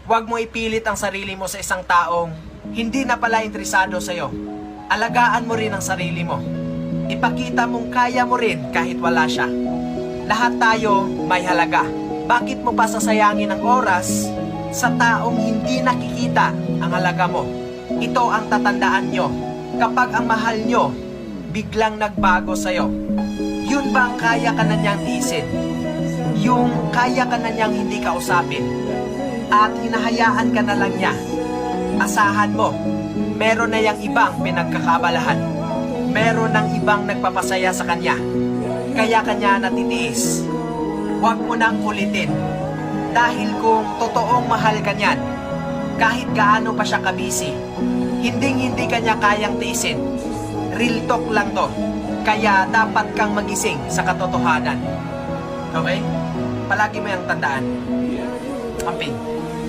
Huwag mo ipilit ang sarili mo sa isang taong hindi na pala interesado sa'yo. Alagaan mo rin ang sarili mo. Ipakita mong kaya mo rin kahit wala siya. Lahat tayo may halaga. Bakit mo pa sasayangin ang oras sa taong hindi nakikita ang halaga mo? Ito ang tatandaan nyo. Kapag ang mahal nyo biglang nagbago sa'yo, yun ba ang kaya ka na niyang tiisin? Yung kaya ka na niyang hindi kausapin at hinahayaan ka na lang niya. Asahan mo, meron na yang ibang pinagkakabalahan. Meron ng ibang nagpapasaya sa kanya. Kaya kanya natitiis. Huwag mo nang ulitin. Dahil kung totoong mahal ka niyan, kahit gaano pa siya kabisi, hindi kanya kayang tiisin. Real talk lang to. Kaya dapat kang magising sa katotohanan. Okay? Palagi mo yung tandaan. Amping.